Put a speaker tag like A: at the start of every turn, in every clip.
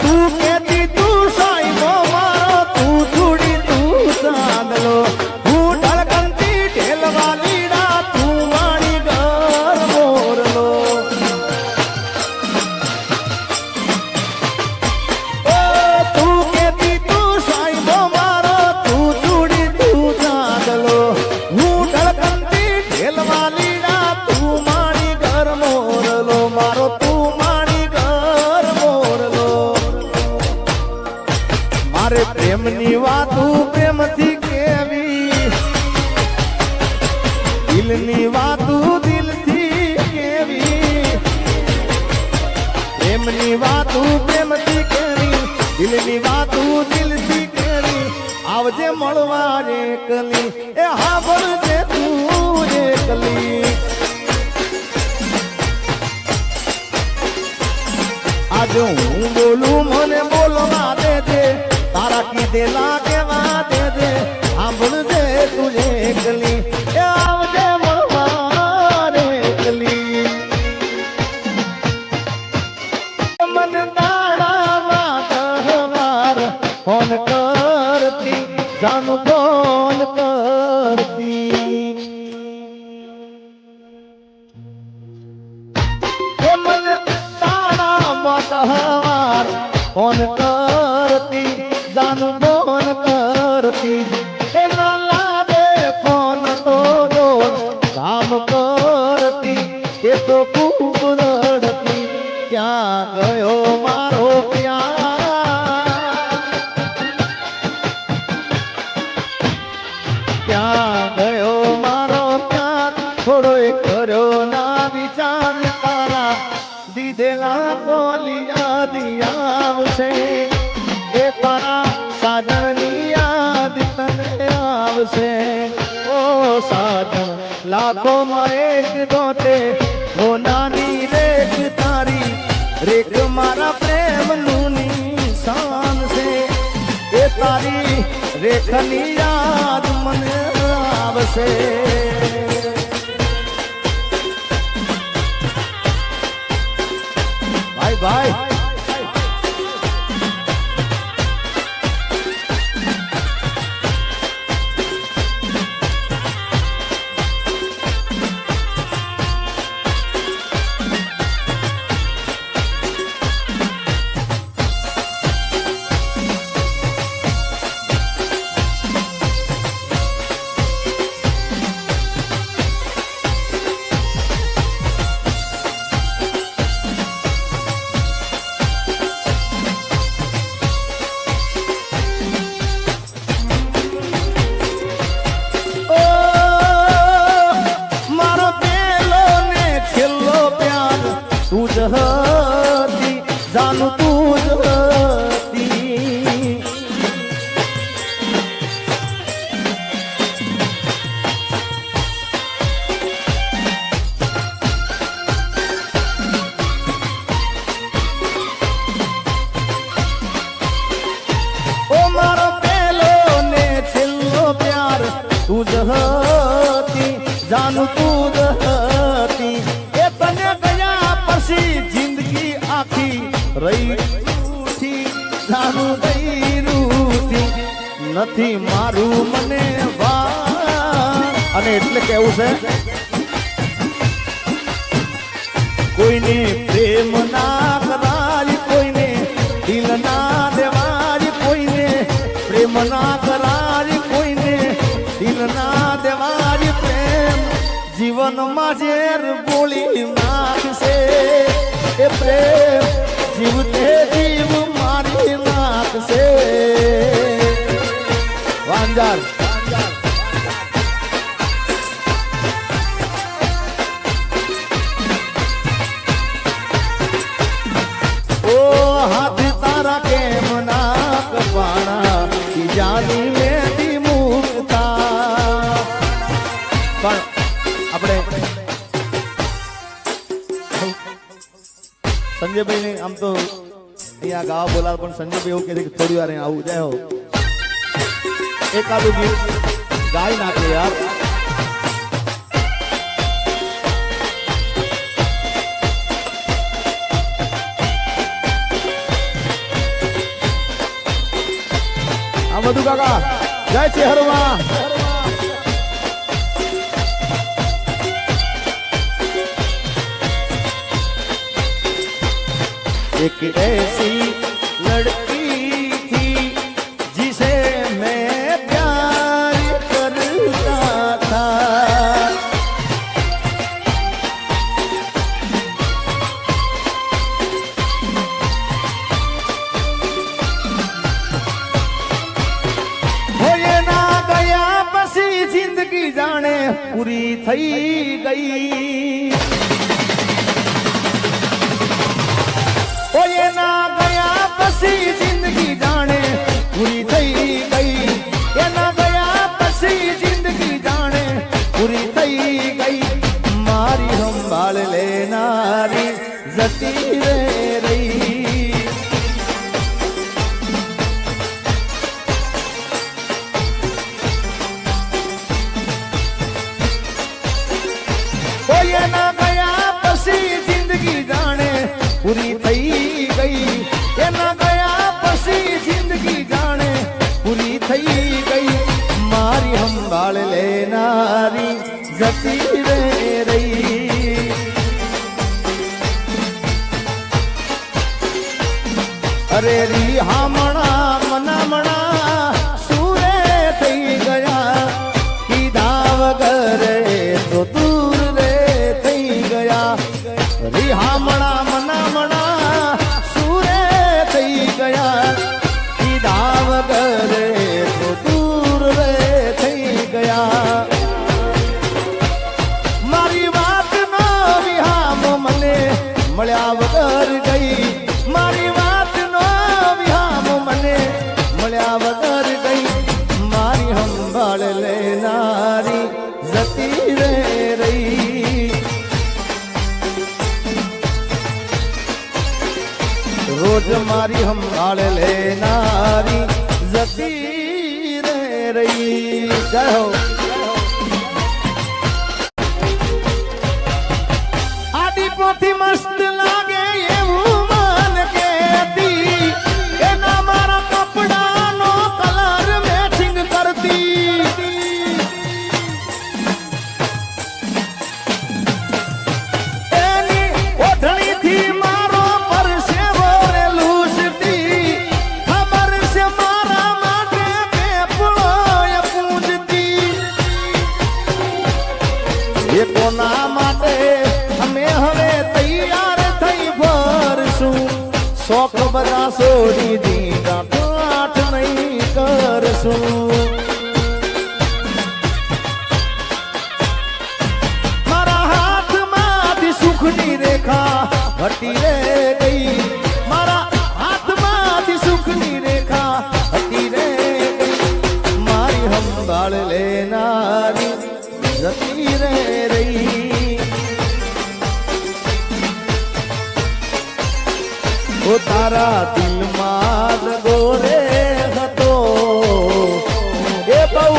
A: તું કેતી તું સાઈબો મારો તું છોડી તું ચાંદલો હું ઢળકંતી ઢેલવાલીડા તું મારી ઘર મોરલો તું કેતી તું સાઈબો મારો તું છોડી તું ચાંદલો હું ઢળકંતી ઢેલવાલીડા તું મારી ઘર મોરલો મારો તું મારી ઘર મોરલો મારે પ્રેમની વાતું પ્રેમથી કેવી દિલની વાતું દિલથી કેવી પ્રેમની વાતું પ્રેમથી કેવી દિલની વાતું દિલથી કેવી આવજે મળવા એકલી એ હા બોલજે તું એકલી આજે હું બોલું મને બોલવા દેજે તારા કીધેલા કેવા દેજે સાંભળજે તું એકલી એ આવજે મળવા એકલી મન દાડામાં તહેવાર ફોન કરતી જાનું ફોન કરતી મન દાડામાં તહેવાર ફોન કરતી જાનું ફોન કરતી એ ના દે ફોન તો જો કામ કરતી એ તો ખૂબ રડતી ક્યાં ગયો મારો પ્યાર ક્યાં ગયો મારો પ્યાર થોડો કર્યો ના વિચાર તારા દીધેલા બોલી યાદ આવશે એ તારા સાજણની યાદ તને આવશે ઓ સાજણ લાખોમાં એક ગોતે ઓ નાની રેખ તારી રેખ મારા પ્રેમનું નિશાન છે એ તારી રેખની યાદ મને આવશે ભાઈ ભાઈ તું જ હતી જાનું તું જ હતી ઓ મારો પેલો ને છેલ્લો પ્યાર તું જ હતી જાનું તું જ હતી એ તને ગયા પછી જિંદગી આખી રહી રૂઠી જાનું દઈ રૂઠી નથી મારું મને વા અને એટલે કેવું છે કોઈને પ્રેમ ના કરાય કોઈને દિલ ના દેવાય કોઈને પ્રેમ ના કરાય કોઈને દિલ ના દેવાય પ્રેમ જીવનમાં ઝેર બોલી નાખશે એ પ્રેમ જીવતે જીવ મારી નાખશે વાંજાર ઓ હાથ તારા કેમ ના કપાણા જાની મેથી મુકતા પણ આપણે સંજયભાઈ ને આમ તો અહીંયા ગાવા બોલાવ પણ સંજયભાઈ એવું કહે છે કે થોડી વાર આવું જાય હો એકાદું ગીત ગાઈ નાખે યાર મધુ કાકા જય છે હરવા एक ऐसी लड़की थी जिसे मैं प्यार करता था होए ना गया बसी जिंदगी जाने पूरी थई गई ये ना गया बसी जिंदगी जाने पूरी थई गई ये ना गया बसी जिंदगी जाने पूरी थई गई मारी संभाल लेनारी जती रे रही ओ ये ना गया बसी जिंदगी जाने पूरी थई गई ये ना गया पसी जिंदगी जाने पूरी थई गई मारी संभाल लेनारी जती रे रही अरे री हामणा मना मना सूरे थई गया कीधा वगरे तो दूर रे थई गया री हामणा मना मना सूरे थई गया कीधा वगरे तो दूर रे थई गया मारी बात नो विहाम मने मळ्या वगर गई मारी बात नो विहाम मने मळ्या वगर गई मारी संभाळ लेनारी जती रे रही रोज मारी संभाल लेनारी जती रे रही जय हो आदि पोथी मस्त लागे એવું મન કેતી એના મારા કપડાનો કલર મેચિંગ કરતી એની ઓઢણીથી મારો પરસેવો રે લૂસતી ખબર છે મારા માટે પેપળોય પૂજતી એ કોના માટે અમે હવે તૈયાર થઈ ભરશું શોખ બધા છોડી દીધા પાઠ નહીં કરશું મારા હાથમાંથી સુખની રેખા હટી રે ગઈ મારા હાથમાંથી સુખની રેખા હટી રે ગઈ મારી સંભાળ લેનારી જતી રે રહી ઓ તારા દિલમાં ગોરે હતો એ બહુ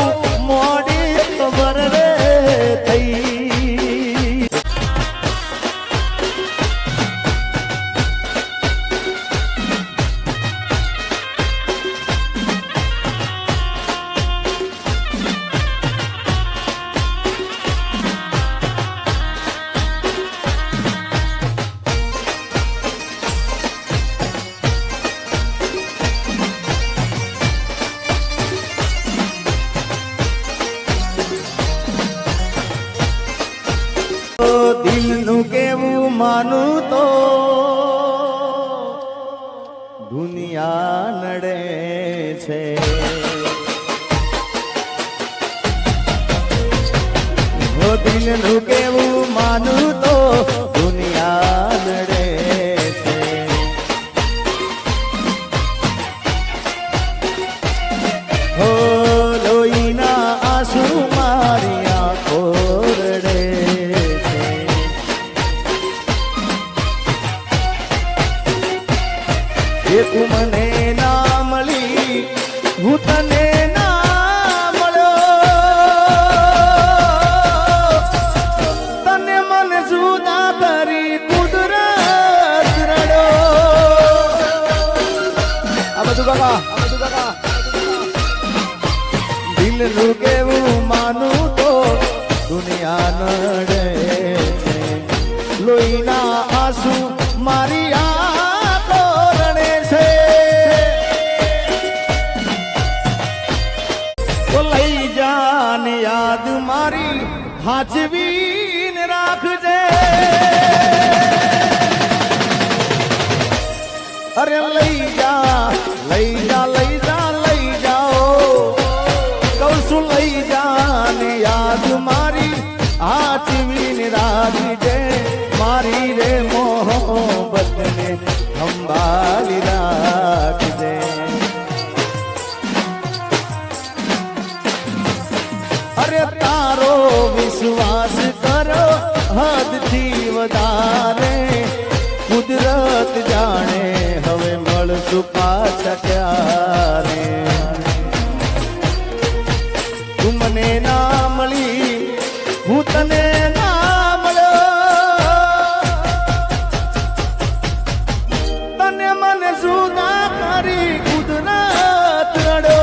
A: મોડી ખબર રે થઈ દિલનું કેવું માનું તો દુનિયા નડે છે દિલનું કેવું માનું તો દુનિયા નડે છે હો લોહીના આંસુ મારી આંખો રડે એક મને ના મળી હું તને ના મળ્યો તને મન જુદા કરી કુદરત રડ્યો આ બધું કાકા દિલનું કેવું માનું તો દુનિયા નડે છે લોહીના આંસુ મારી આંખો રડે છે તો લઈ જાન યાદ મારી હાચવીને રાખજે અરે લઈ જા લઈ જા લઈ જા લઈ જાઓ કહું છું લઈ જાને યાદ મારી હાચવીને રાખજે મારી રે મોહબ્બતને સંભાળી રાખજે અરે તારો વિશ્વાસ કરો હદથી વધારે કુદરત જાણે હવે મળશું પાછા ક્યારે તું મને ના મળી હું તને ના મળ્યો તને મને જુદા કરી કુદરત રડો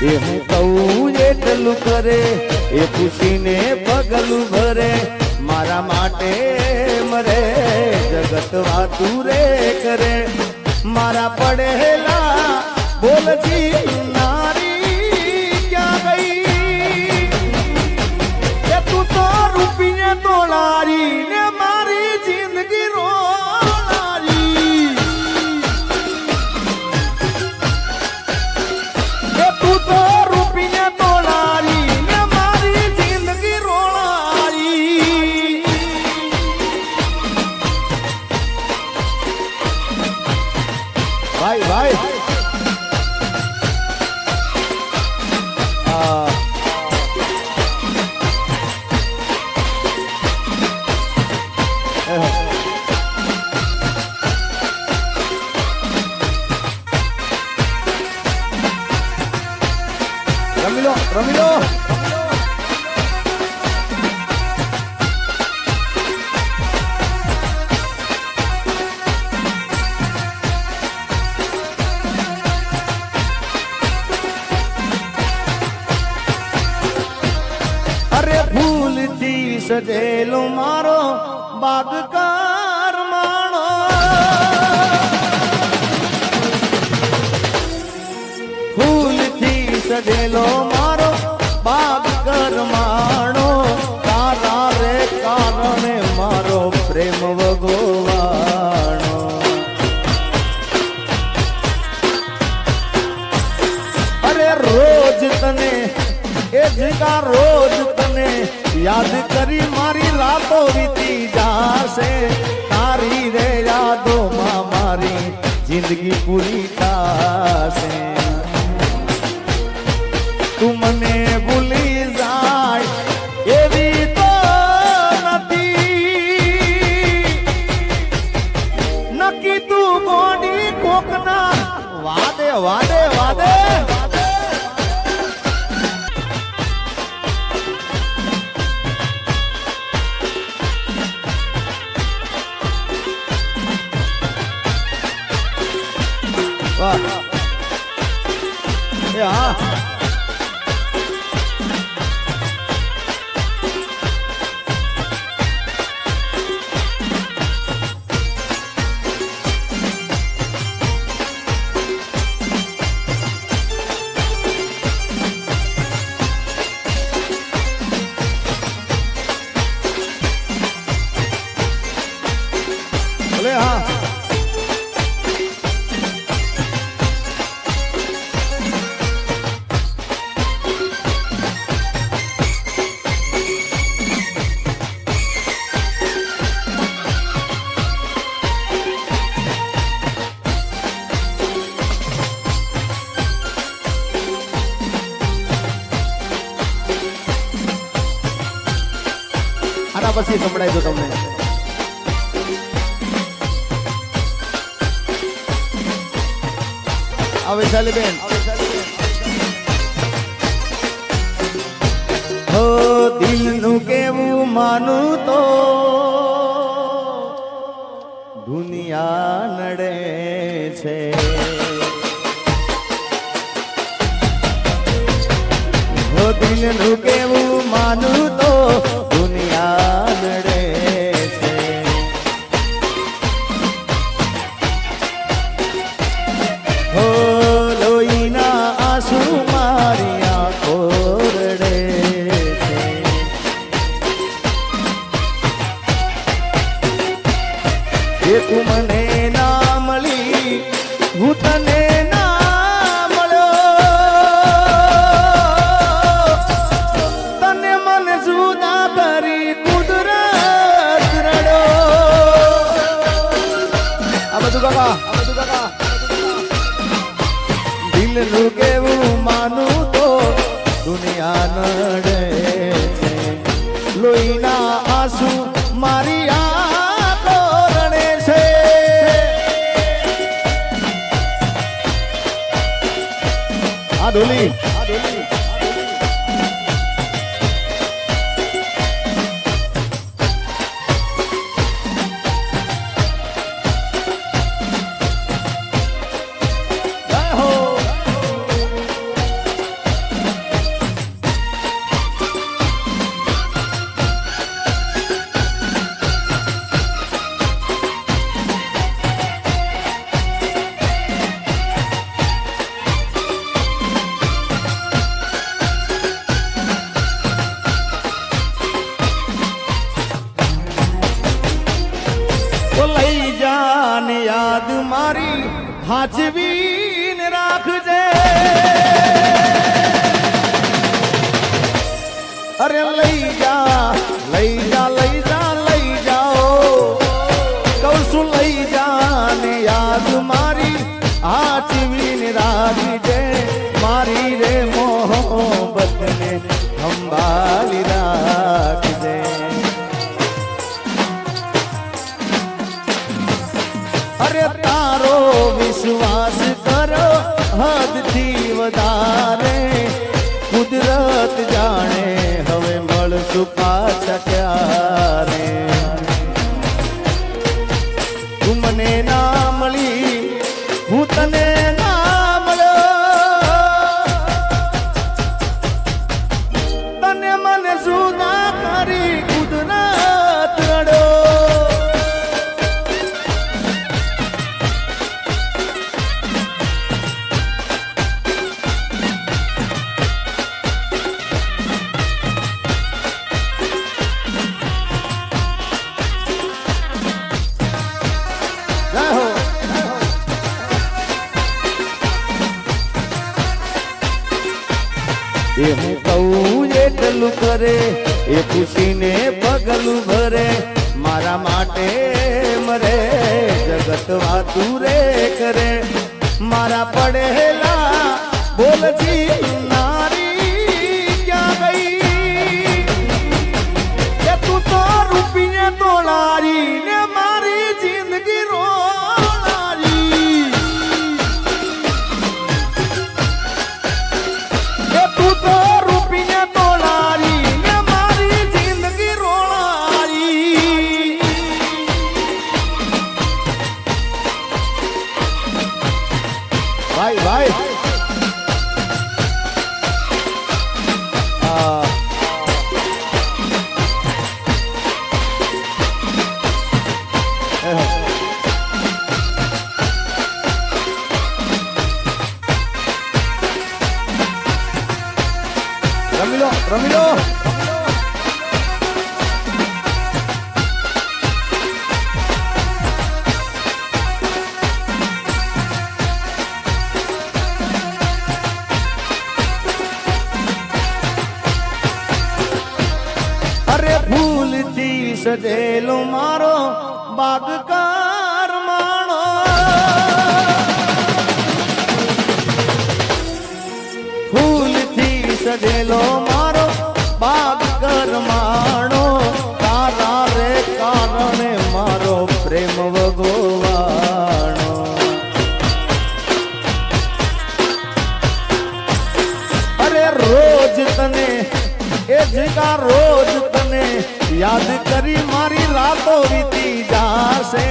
A: એ હું કહું એટલું કરે એ ખુશીને પગલું ભરે મારા માટે મરે જગત વાતું રે કરે મારા પડેલા બોલજી નારી ક્યાં ગઈ કે તું તો રૂપિયા તોલારી ને મારી જિંદગી રોલારી કે તું તો રૂપિયા તોલારી ને મારી જિંદગી રોલારી ભાઈ ભાઈ રમી લો અરે ભૂલથી સજેલો મારો બાગકાર માણો ફૂલથી સજેલો મારો બાગકાર માણો તારા રે કારણે મારો પ્રેમ વગોવાણો અરે રોજ તને એ જગા રોજ તને યાદ કરી મારી રાતો વીતી જાશે તારી રે યાદોમાં મારી જિંદગી પૂરી થાશે તું મને ભૂલી જાય એવી તો નથી નક્કી તું ગોડી કોકના વાદે વાદે વાદે વાહ એ હા ભલે હા આના પછી સંભળાય તો તમને વૈશાલી બેન હો દિલનું કેવું માનું તો દુનિયા નડે છે હો દિલનું કેવું માનું તો દુનિયા નડે છે હો લોહીના આંસુ મારી આંખો રડે છે તું મને ના મળી હું તને ના મળ્યો તને મને જુદા કરી કુદરત રડો આ બધું કાકા દિલનું કેવું માનું તો દુનિયા નડે છે લોહીના આંસુ મારી ડોલી યાદ મારી હાજવીને રાખજે અરે લઈ જા કહું છું લઈ જા ને યાદ મારી હાજવીને રાખજે મારી રે મોહબ્બતને સંભાળી રાખજે અરે તારો વિશ્વાસ કરો હદથી વધારે કુદરત જાણે હવે મળશું પાછા ક્યારે તું મને ના મળી હું તને ના મળ્યો તને મને જુદા કરી કુદરત રડો એ હું કહું એટલું કરે એ ખુશીને પગલું ભરે મારા માટે મરે જગત વાતું રે કરે મારા પડેલા બોલજી નારી ક્યાં ગઈ કે તું તો રૂપિયે તોલારી ને મારી જિંદગી રોલારી તું તો રૂપિયા તોલારી ને મારી જિંદગી રોળારી ભાઈ ભાઈ રમી લો અરે ભૂલથી સજેલો મારો બાગકાર માણો ફૂલથી સજેલો મારો બાગ કરમાણો તારા રે કારણે મારો પ્રેમ વગોવાણો એ જીગા રોજ તને યાદ કરી મારી રાતો વીતી જાશે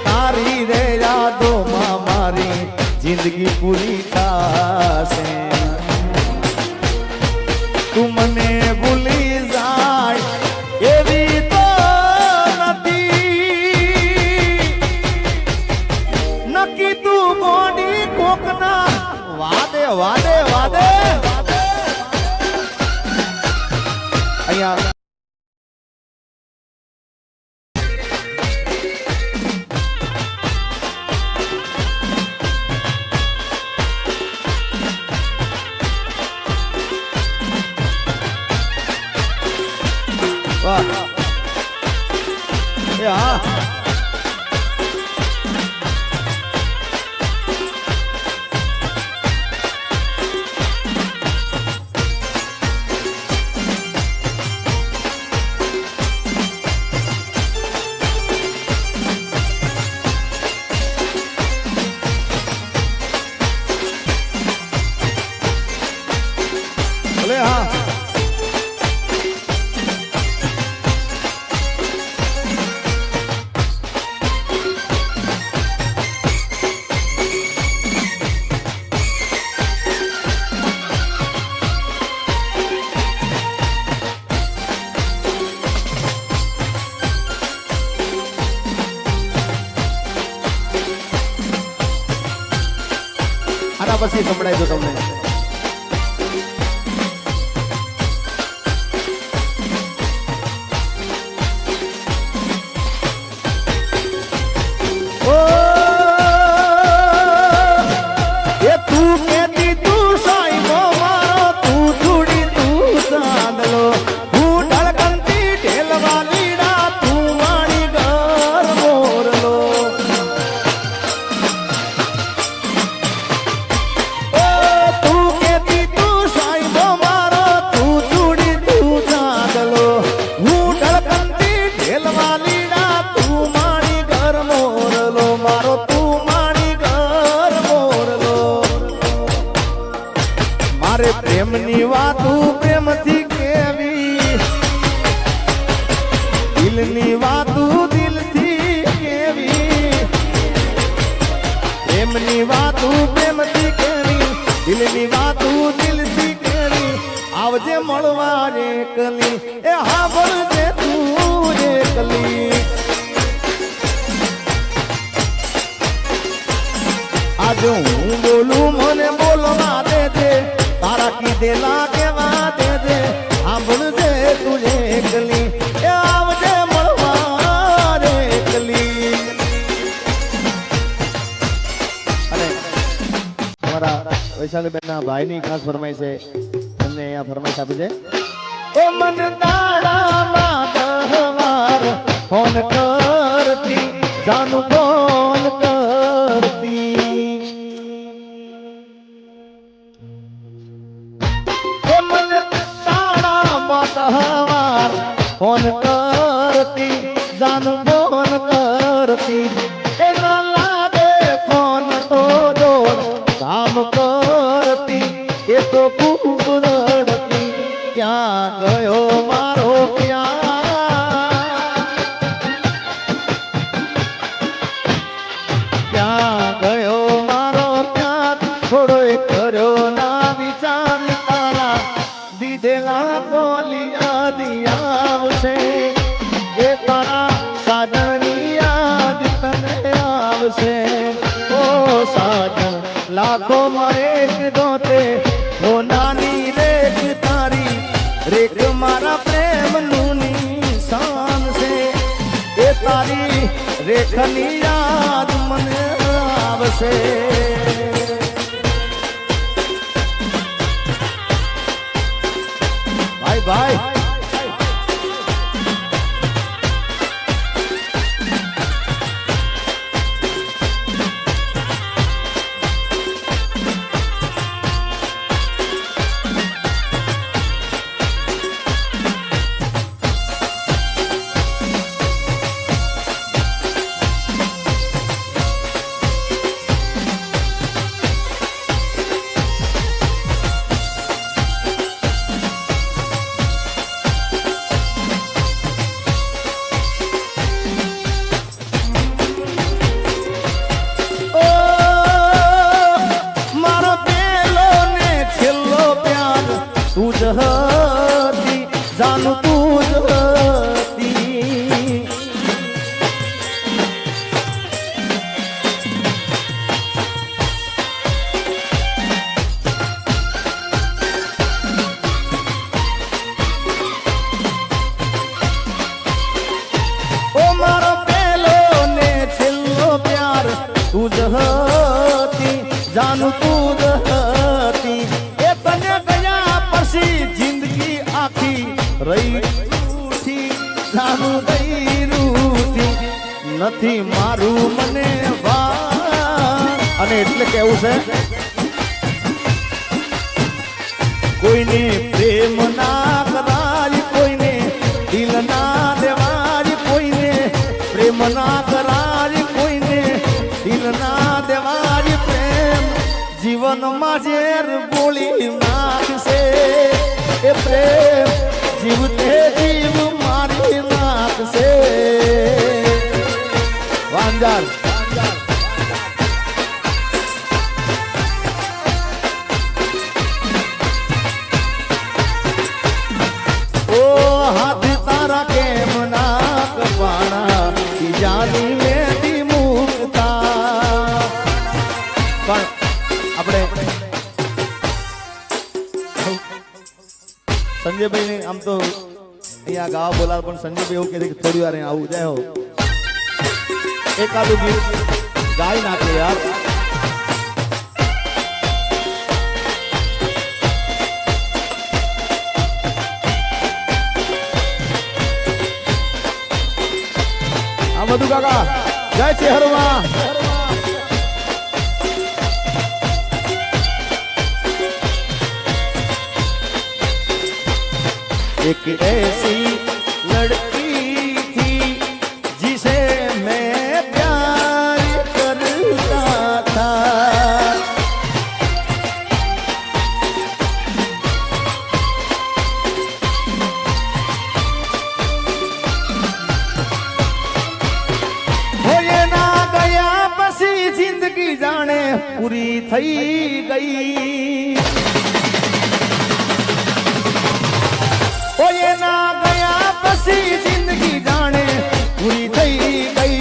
A: તારી રે યાદોમાં મારી જિંદગી પૂરી થાશે તું મને ભૂલી જાય એવી તો નથી નક્કી તું મોડી કોકના વાદે વાદે વાદે અહીંયા વાહ એ હા ભલે હા આના પછી સંભળાય તો તમને પ્રેમની વાતું પ્રેમથી કેવી દિલની વાતું દિલથી કેવી પ્રેમની વાતું પ્રેમથી કેવી દિલની વાતું દિલથી કેવી આવજે મળવા રે કલી એ હા બોલજે તું રે કલી આજે હું બોલું મને બોલવા દેજે તારા કીધેલા કેવા દેજે સાંભળજે તુજે એકલી એ આવજે મળવા રે એકલી અને અમારા વૈશાલીબેન ના ભાઈની ખાસ ફરમાઈશ છે તમને અહીંયા ફરમાઈશ આપી છે એ મન દાડામાં દહવાર ફોન કરતી જાનું ફોન કરતી ફોન કરતી જાન ફોન કરતી એના લાગે ફોન તો જોર કામ કરતી એ તો ખૂબ રડતી ક્યાં ગયો મારો ક્યાં ગયો મારો પ્યાર થોડો કર્યો ના વિચાર તારા દીધેલા બોલી આવશે એ તારા સાજણની યાદ તને આવશે ઓ સાજણ લાખો માં એક દોતે ઓ નાની રેખ તારી રેખ મારા પ્રેમ નું નિશાન છે એ તારી રેખની યાદ મને આવશે ભાઈ ભાઈ જાનું તું જ હતી ઓ મારો પહેલો ને છેલ્લો પ્યાર તું જ હતી જાનું તું જ હતી એ તને ગયા પછી જિંદગી આખી રહી રૂઠી જાનું રહી રૂઠી નથી મારું મને વા અને એટલે કેવું છે કોઈને પ્રેમ ના કરાય કોઈને દિલ ના દેવાય કોઈને પ્રેમ ના કરાય કોઈને દિલ ના દેવાય પ્રેમ જીવનમાં ઝેર ગોળી નાખશે એ પ્રેમ જીવતે જીવ મારી નાખશે વાંજાર ઓ હાથ તારા કેમ ના કપાણા જાની મેથી મુકતા પણ આપણે સંજયભાઈ ને આમ તો અહીંયા ગાવા બોલાવ પણ સંજયભાઈ એવું કહે છે કે થોડી વાર આવું જાય હો એકાદું ગીત ગાઈ નાખે યાર આ બધું કાકા જય છે હરવા एक ऐसी लड़की थी जिसे मैं प्यार करता था हो ये ना गया बसी जिंदगी जाने पूरी થઈ ગઈ ओ ये ना गया पसी जिंदगी जाने पूरी થઈ ગઈ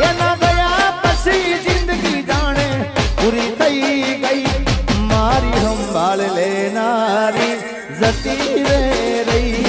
A: ये ना गया पसी जिंदगी जाने पूरी થઈ ગઈ મારી સંભાળ લેનારી જતી રે રહી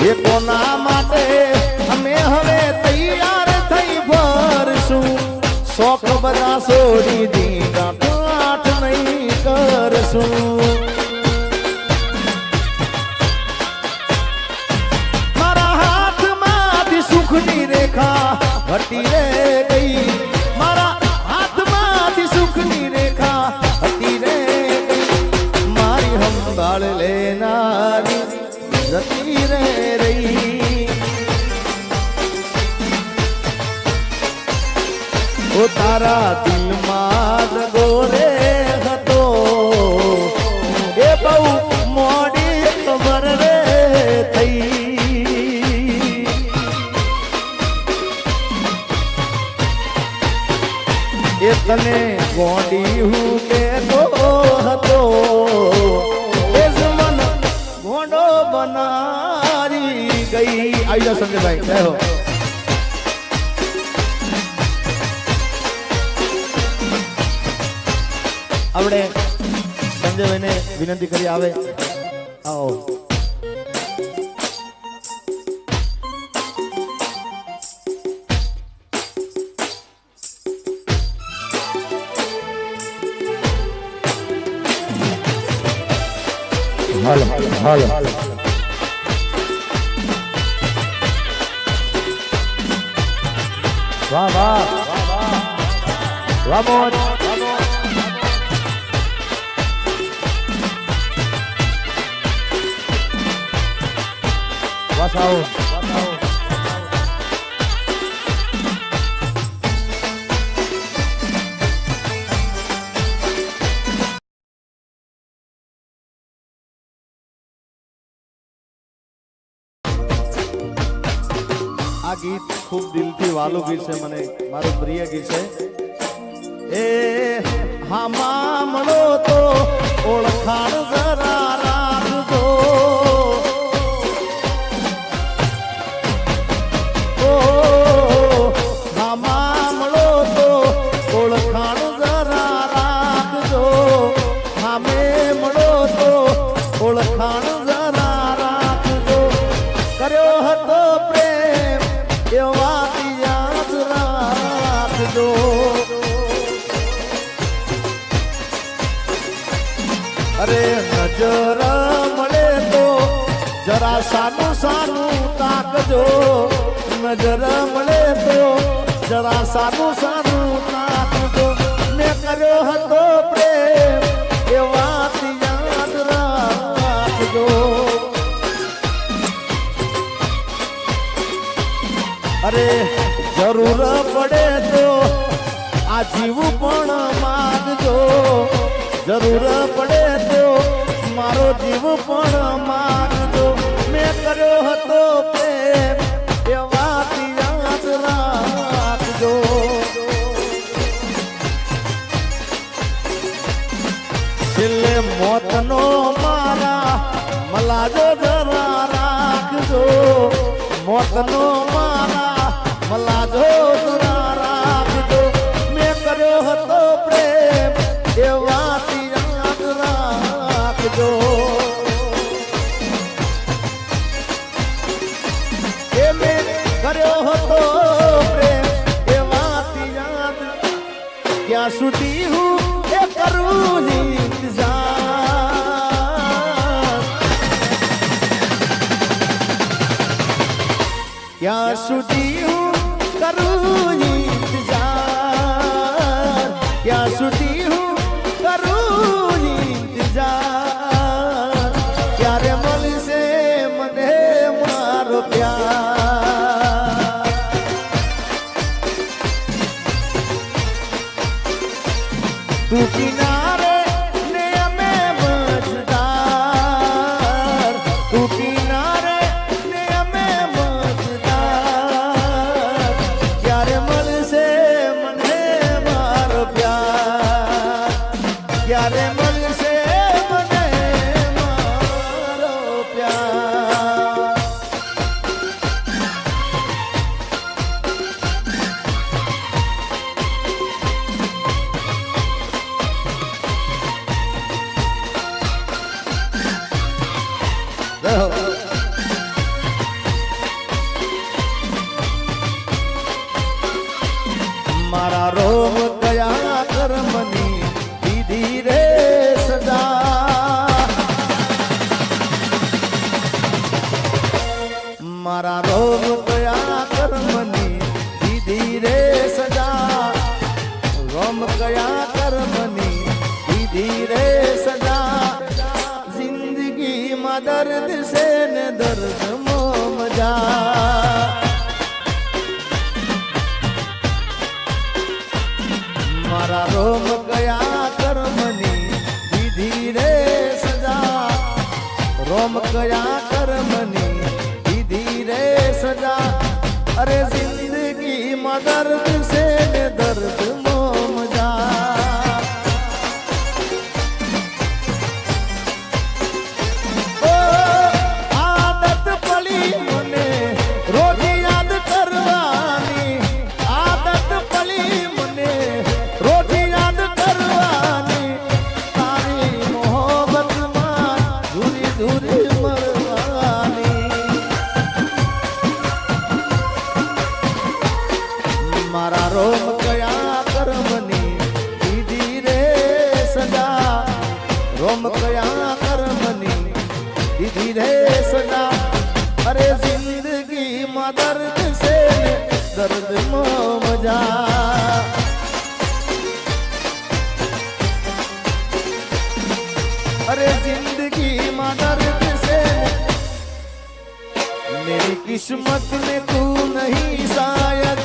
A: એ કોના માટે અમે હવે તૈયાર થઈ ભરશું શોખ બધા છોડી દીધા પાઠ નહીં કરશું મારા હાથમાંથી સુખની રેખા હટી રે ગઈ મારા હાથમાંથી સુખની રેખા હટી રે ગઈ મારી સંભાળ લેનારી જતી રે રહી ઓ તારા દિલમાં ગોરે હતો એ બહુ મોડી ખબર રે થઈ એ તને ગોડી હું કેતો હતો એ મન ગોડો બનારી ગઈ આવી જા સંજયભાઈ જય હો આપણે સંજયભાઈને વિનંતી કરી આવે આવો હાલો હાલો વાહ વાહ વાહ મોજ વાસાઓ આ ગીત ખૂબ દિલથી વાલું ગીત છે મને મારું પ્રિય ગીત છે એ હા મામલો તો ઓળખાણ જરા રાખજો ઓ હા મામલો તો ઓળખાણ જરા રાખજો હા મેમળો તો ઓળખાણ જરા રાખજો કર્યો હતો પ્રેમ એ વાત યાદ રાખજો અરે નજર મળે તો જરા સાનું સાનું તાકજો નજર મળે તો જરા સાનું સાનું તાકજો મેં કર્યો હતો પ્રેમ એ વાત યાદ રાખજો અરે જરૂર પડે તો આ જીવ પણ માંગજો જરૂર પડે તો મારો જીવ પણ માંગજો મેં કર્યો હતો પ્રેમ એ વાત યાદ રાખજો છેલ્લે મોતનો મારા મલાજો જરા રાખજો મોતનો મારા મલાજો જરા રાખજો મેં કર્યો હતો પ્રેમ એ વાત યાદ રાખજો એ મેં કર્યો હતો પ્રેમ એ વાત યાદ ક્યાં સુધી હું એ કરું ઇંતજાર ક્યાં સુધી હું કરું ઇંતજાર ક્યાં સુધી હું કરું ઇંતજાર ક્યારે મળશે મને મારો પ્યાર તું કિનારે ને અમે મજદાર તું કિનારે ને અમે મજદાર ક્યારે મળશે મને મારો પ્યાર રોમ કયા કર્મની દીધી રે સજા મારા રોમ કયા કર્મની દીધી રે સજા રોમ કયા કર્મની દીધી રે સજા જિંદગીમાં દર્દ છે ને દર્દ મો મજા મારા રોમ કયા કર્મની દીધી રે સજા રોમ કયા કર્મની દીધી રે સજા અરે જિંદગીમાં દર્દ છે ને દર્દ મો મજા ઓ આદત પડી મને રોજ યાદ કરવાની આદત પડી મને રોજ યાદ કરવાની તારી મોહબ્બતમાં ધૂરી ધૂરી મરવાની મારા રોમ કયા કર્મની દીધી રે સજા રોમ કયા કર્મની દીધી રે સજા અરે જિંદગીમાં દર્દ છે ને દર્દમાં મજા अरे जिंदगी में दर्द से मेरी किस्मत में तू नहीं शायद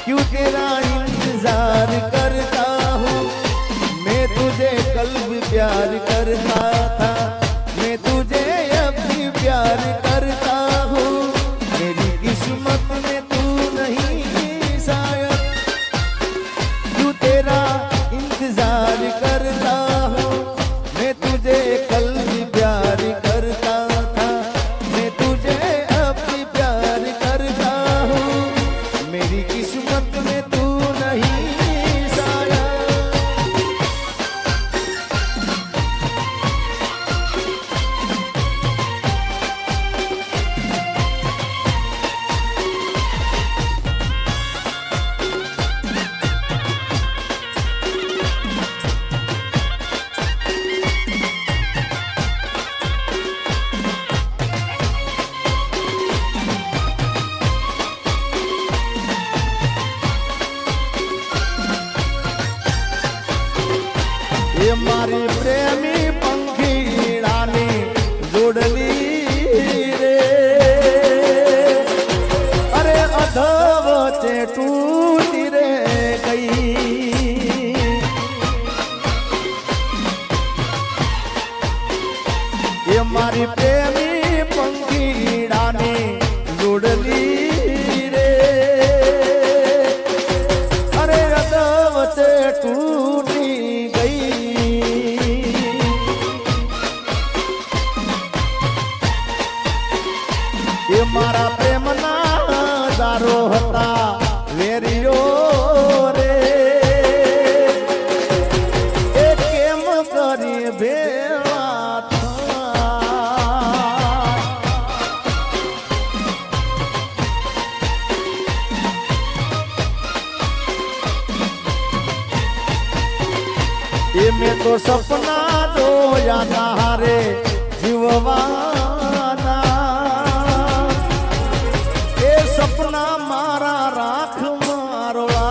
A: क्यों तेरा इंतजार करता हूँ मैं तुझे कल भी प्यार करता था मैं तुझे अब भी प्यार करता हूँ मेरी किस्मत में तू नहीं शायद क्यों तेरा इंतजार करता हूँ मैं तुझे कल भी प्यार करता था मैं तुझे अब भी प्यार करता हूँ मेरी किस्मत में तू नहीं शायद ये मारी प्रेमी पंखीड़ानी जोड़ली रे अरे अधवचे टूटी रे गई ये मारी प्रेमी पंखीड़ानी जोड़ली रे अरे अधवचे टूटी ये मारा प्रेम ना दारो हता वेरियो रे ए केम करी भेवा ये मैं तो सपना जोया तारे जीववाना सपना मारा राख मारोला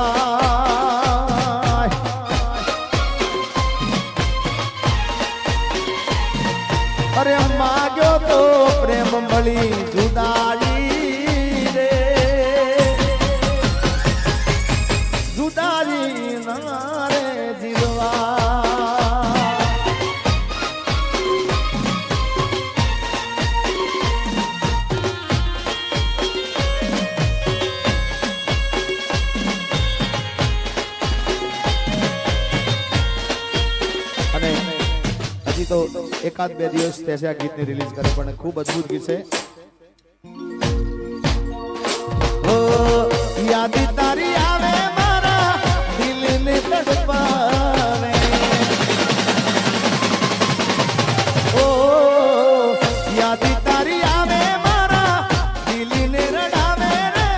A: अरे माग्यो तो प्रेम मળી जुदाई रे जुदाई ना रे जीवा તો એકાદ બે દિવસ થશે આ ગીતને રિલીઝ કરે પણ ખૂબ અદ્ભુત ગીત છે ઓ યાદ તારી આવે મારા દિલને તડપાવે ઓ યાદ તારી આવે મારા દિલને રડાવે રે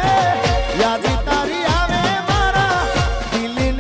A: યાદ તારી આવે મારા દિલને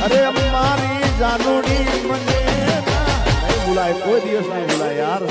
A: અરે મારી જાનુડી મને નહીં ભૂલાય, કોઈ દિવસ નહીં ભૂલાય યાર.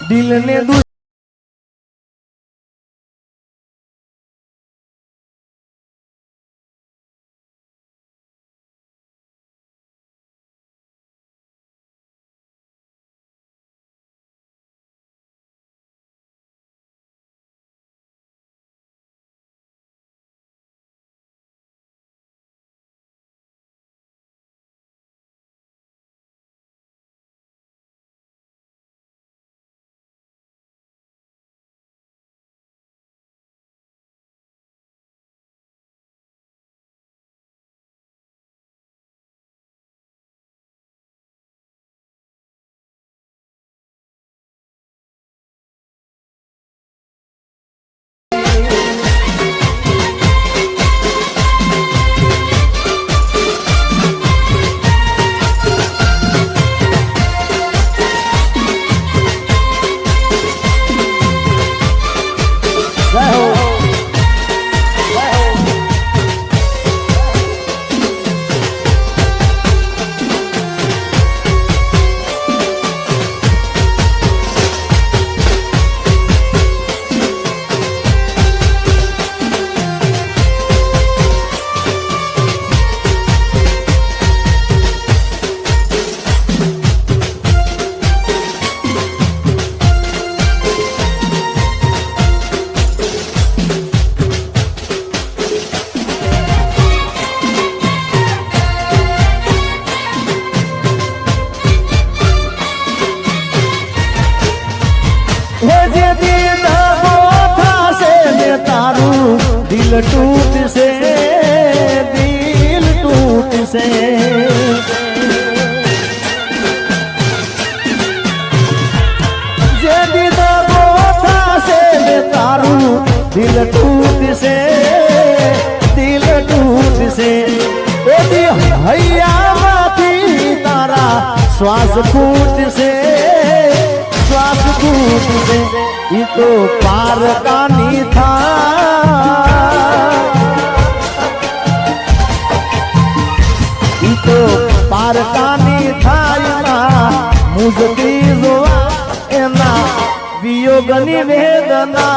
A: દિલને श्वास फूट से ये तो पार का नहीं था ये तो पार का नहीं था मुझकी जुआ एना वियोगनी वेदना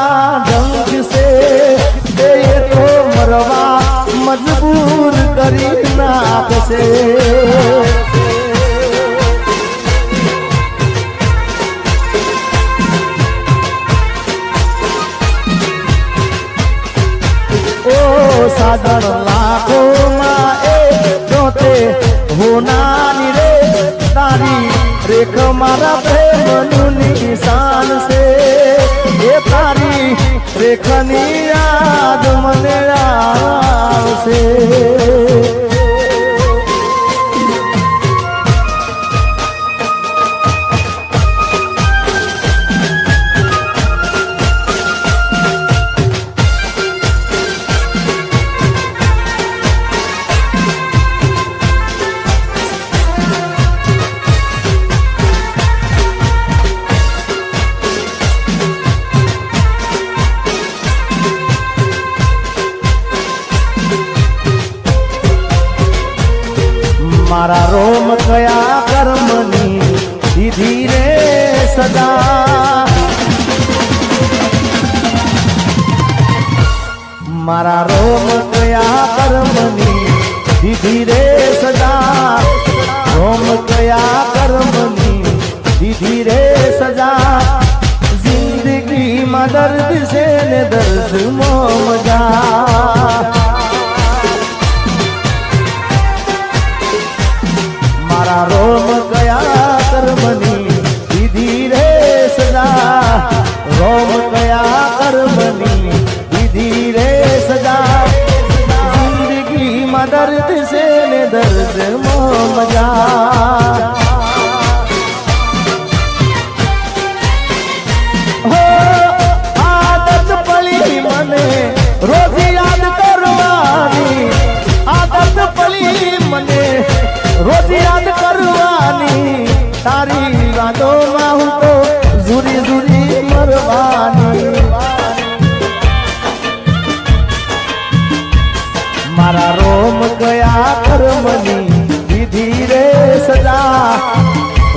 A: ढंग से ये तो मरवा मजबूर करी नाक से साजन लाखो जोते होना रे तारी रेख मारा प्रेम निशान से ये तारी रेखनी याद मने से मारा रोम कया कर्मनी धीरे सदा मारा रोम कया कर्मनी धीरे सदा रोम कया कर्मनी धीरे सजा जिंदगी में दर्द से ने दर्द मजा मारा रोम गया कर्मनी धीरे सजा रोम गया कर्मनी धीरे सजा जिंदगी में दर्द से ने दर्द मजा हो आदत पली मने रोज याद करवानी आदत पली मने रोज याद करवानी तारी यादों में हूँ तो जुरी जुरी मरवानी मारा रोम गया कर्मनी धीरे सजा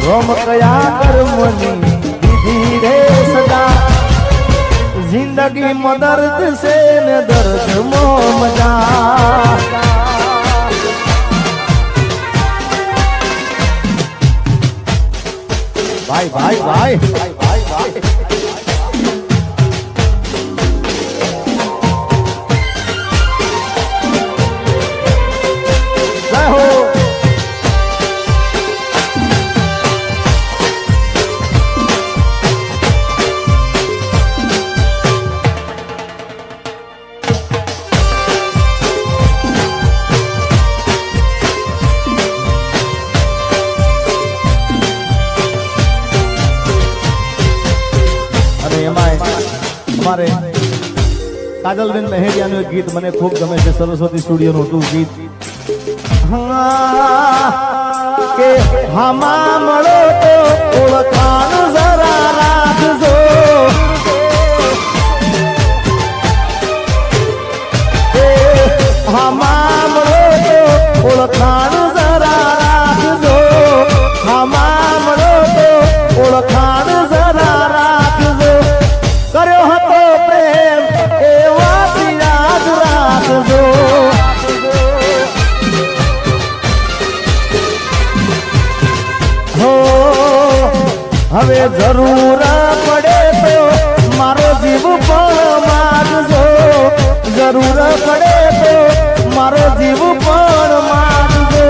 A: रोम गया कर्मनी धीरे सजा जिंदगी में दर्द से न दर्द मो मजा भाई भाई भाई भाई भाई भाई जय हो हमारे काजलबेन મહેરિયાનું એક ગીત મને ખૂબ ગમે છે સરસ્વતી સ્ટુડિયોનું હતું ગીત કે હમા મળો તો ઓળખાણ જરા રાખજો હમા મળો તો ઓળખાણ જરા રાખજો હમા મળો તો ઓળખાણ જરા રાખજો કર્યો હતો પ્રેમ એ વાત યાદ રાખજો હો હવે જરૂર પડે તો મારો જીવ પણ માગજો જરૂર પડે તો મારો જીવ પણ માગજો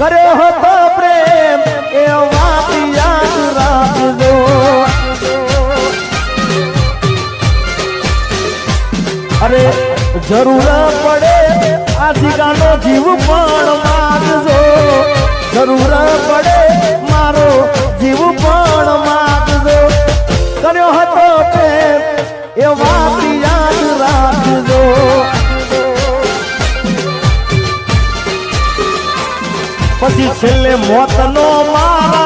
A: કર્યો હતો પ્રેમ એ વાત યાદ રાખજો અરે જરૂર પડે આ જીગાનો જીવ પણ માગજો જરૂર પડે મારો જીવ પણ માગજો કર્યો હતો પ્રેમ એ વાત યાદ રાખજો પછી છેલ્લે મોતનો મારા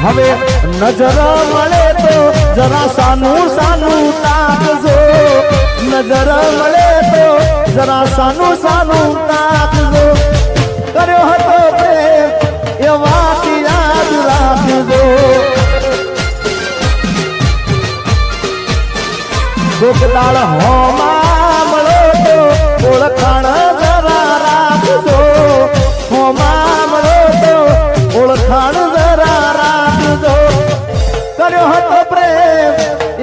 A: હવે નજર મળે તો જરા સાનું સાનું તાકજો નજર મળે તો જરા સાનું સાનું તાકજો કર્યો હતો પ્રેમ એ વાત યાદ રાખજો ગોકલાળ હોમાં મળો તો ઓળખાણ જરા રાખજો હોમાં મળો તો ઓળખાણ જરા રાખજો કર્યો હતો પ્રેમ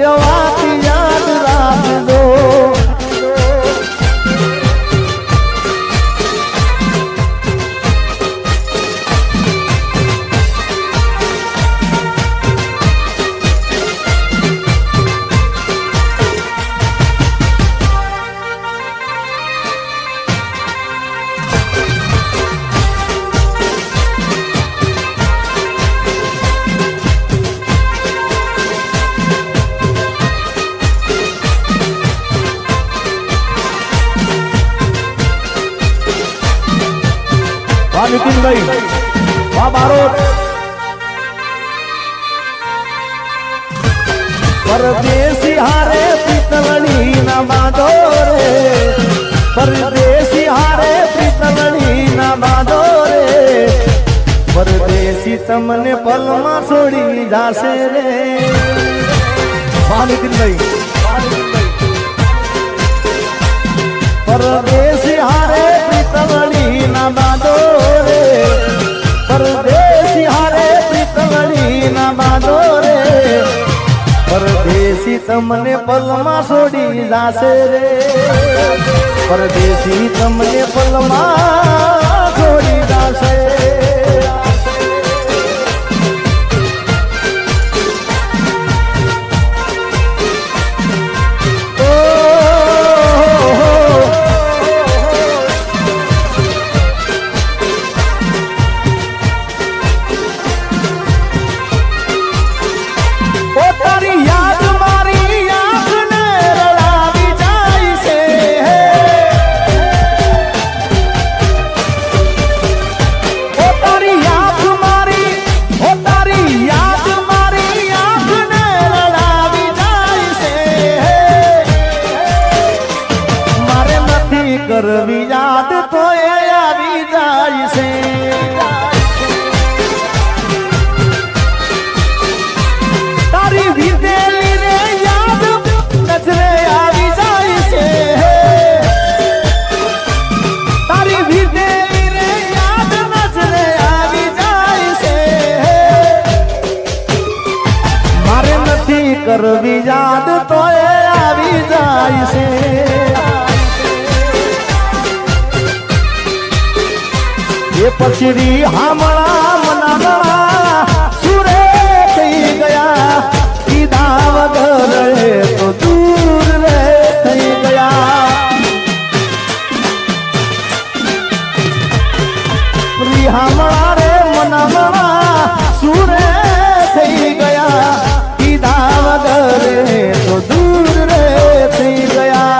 A: એ વાત યાદ રાખજો નીતિનભાઈ વાહ બારોટ પરદેશી હારે પિતળની ના બાંધો રે પરદેશી હારે પિતળની ના બાંધો રે પરદેશી તમને પલમાં છોડી જાશે રે વાહ નીતિનભાઈ પરદેશી હારે પિતળની ના બાંધો રે પરદેશી હારે પિતળની ના બાંધો રે પરદેશી તમને પલમાં છોડી જાશે રે પરદેશી તમને પલમાં છોડી જાશે કરવી યાદ તો આવી જાય છે તારી વિદેલી રે યાદ નજરે આવી જાય છે તારી વિદેલી રે યાદ નજરે આવી જાય છે મારે નથી કરવી યાદ તો આવી જાય છે એ પછડી હામળા મનાગળા સુરે થઈ ગયા કીધા વગર તો દૂર રે થઈ ગયા હામળા રે મનાગળા સુરે થઈ ગયા કીધા વગર તો દૂર રે થઈ ગયા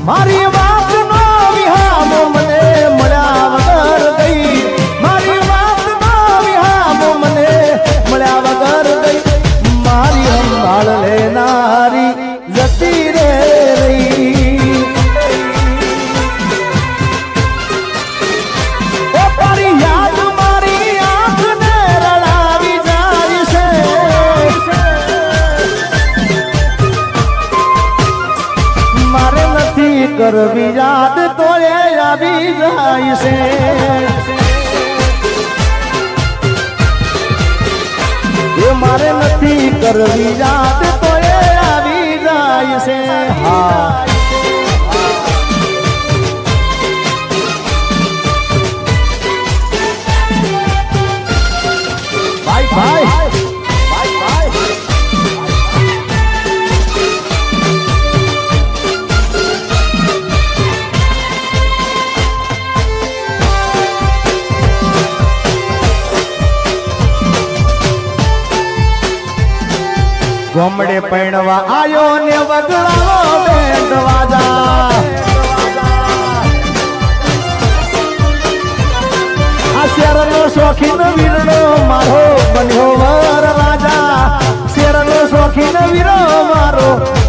A: મારી વાત નો વિહામો મને મળ્યા વગર ગઈ મારી વાત નો વિહામો મને મળ્યા વગર ગઈ મારી સંભાળ લેનારી જતી રે રહી ઓ તારી યાદ મારી આંખને રડાવી જાય છે મારે નથી કરવી યાદ તો આવી જાય છે એ મારે નથી કરવી યાદ તો આવી જાય છે હા ભાઈ ભાઈ ગોમડે પૈણવા આયો ને વગડાવો બેન્ડ વાજા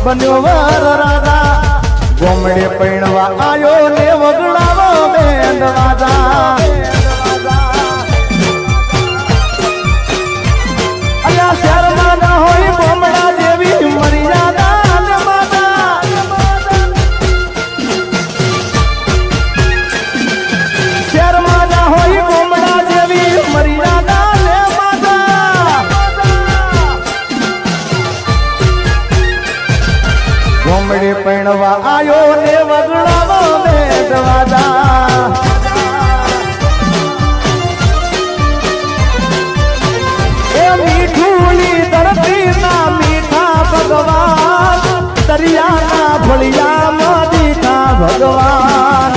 A: બન્યો વર રાજા ગોમડે પૈણવા આયો ને વગડાવો બેન્ડ વાજા અલ્યા શહેરમાં ના હોય ગોમડા જેવી મર્યાદા ને માતા શહેરમાં ના હોય ગોમડા જેવી મર્યાદા ને માતા ગોમડે પૈણવા આયો ને વગડાવો બેન્ડ વાજા મીઠુલી ધરતી ના મીઠા ભગવાન દરિયાના ફળિયામાં દીઠા ભગવાન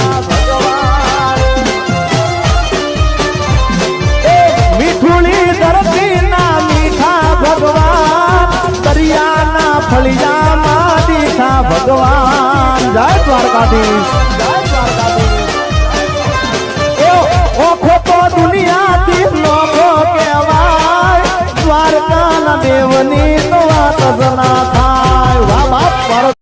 A: મીઠુલી ધરતી ના મીઠા ભગવાન દરિયાના ફળિયામાં દીઠા ભગવાન જય દ્વારકાધીશ ઓખો તો દુનિયાથી નોખો કહેવાય દ્વારકાના દેવની તો વાત જ ના થાય વાહ બાપ મારો